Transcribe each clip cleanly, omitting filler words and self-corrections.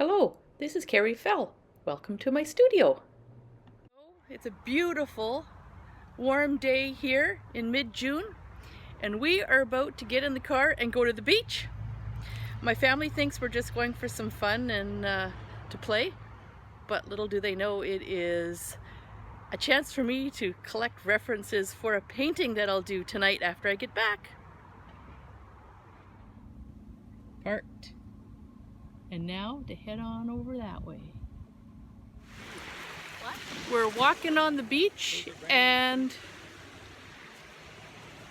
Hello, this is Carrie Fell. Welcome to my studio. It's a beautiful, warm day here in mid-June, and we are about to get in the car and go to the beach. My family thinks we're just going for some fun and to play, but little do they know it is a chance for me to collect references for a painting that I'll do tonight after I get back. Parked. And now to head on over that way. What? We're walking on the beach and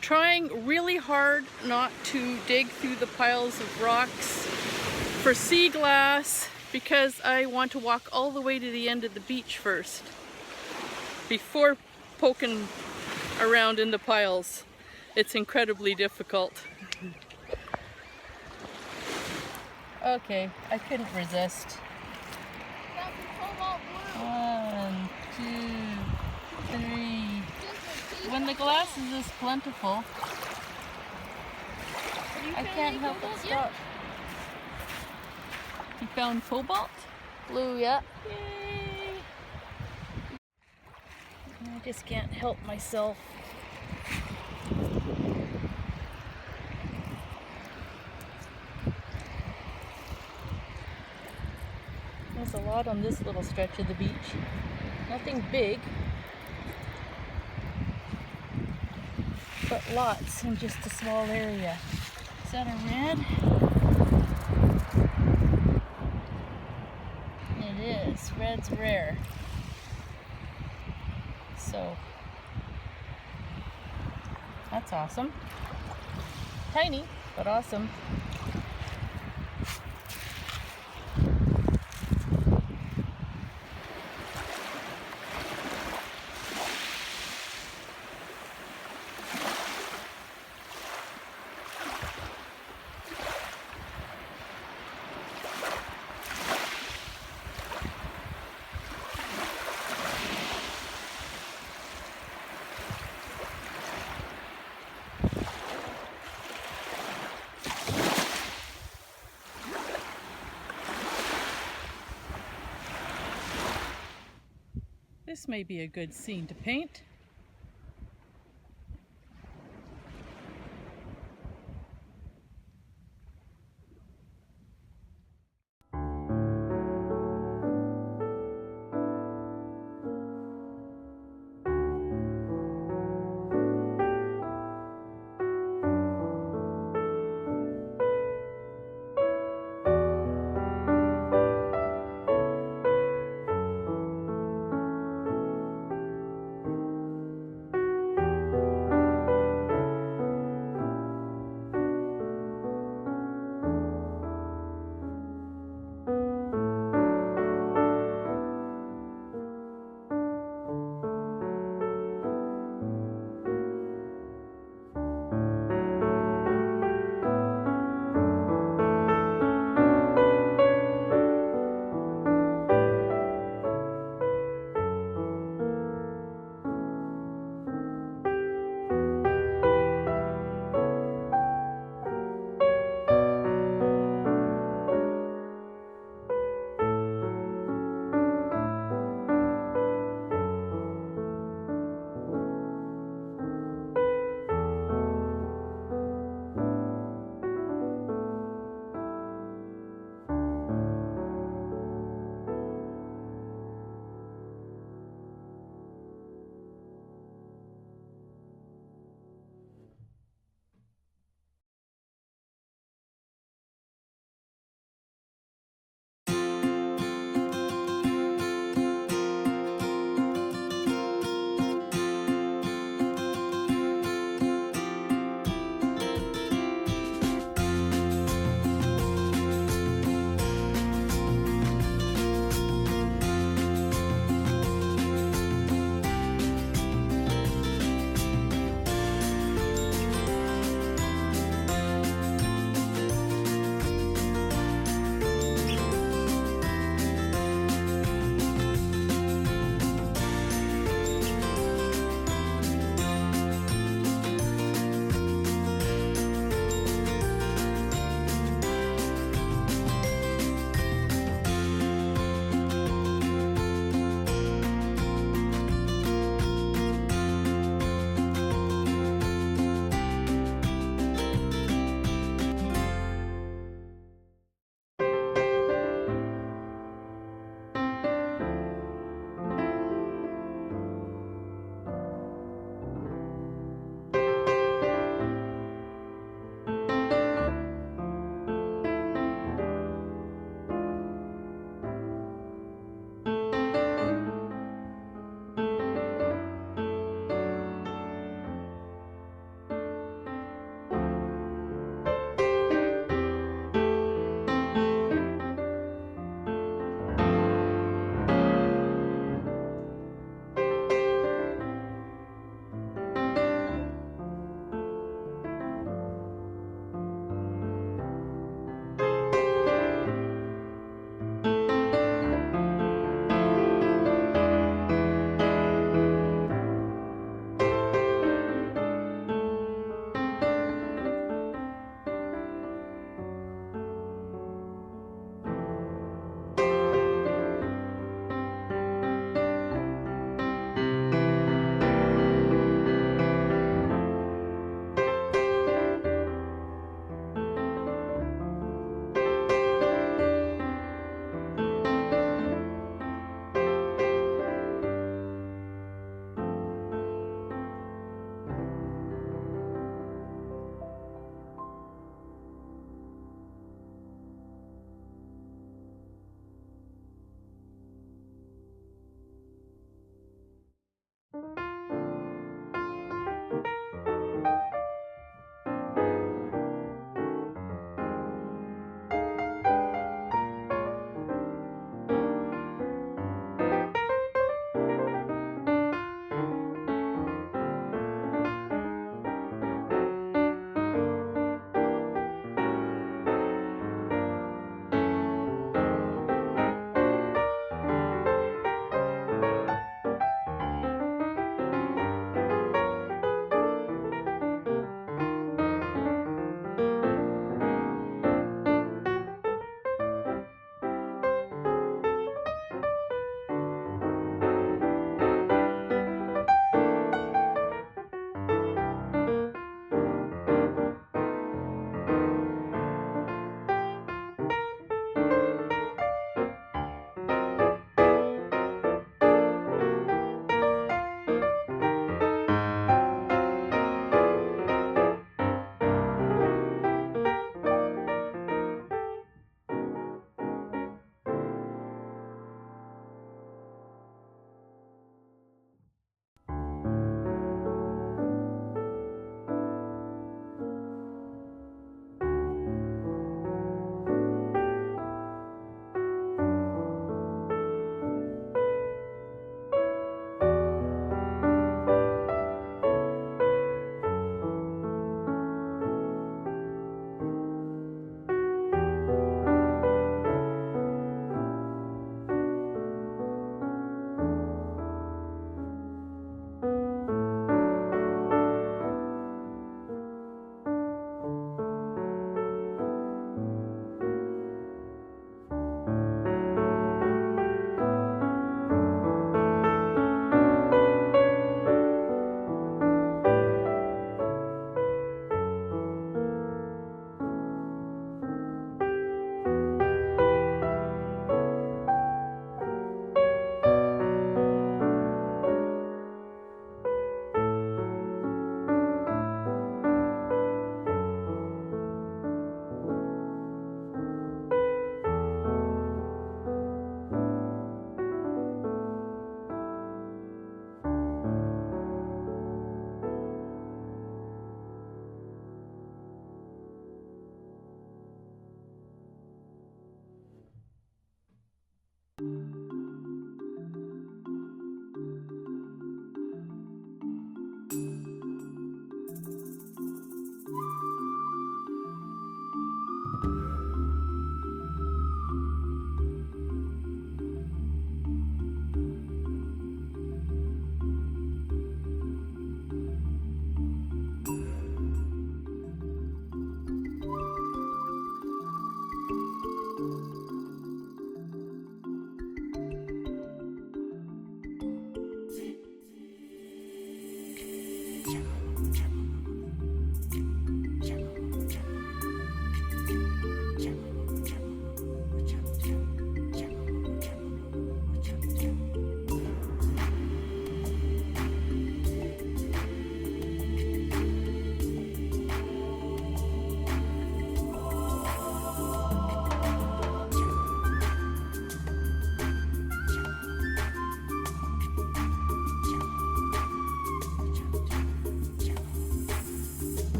trying really hard not to dig through the piles of rocks for sea glass because I want to walk all the way to the end of the beach first before poking around in the piles. It's incredibly difficult. Okay, I couldn't resist. 1, 2, 3. When the glass is this plentiful, I can't help but stop. You found cobalt? Blue, yeah. Yay! I just can't help myself. There's a lot on this little stretch of the beach. Nothing big, but lots in just a small area. Is that a red? It is. Red's rare. So, that's awesome. Tiny, but awesome. This may be a good scene to paint.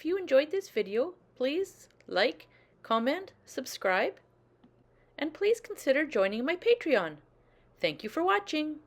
if you enjoyed this video, please like, comment, subscribe, and please consider joining my Patreon. Thank you for watching.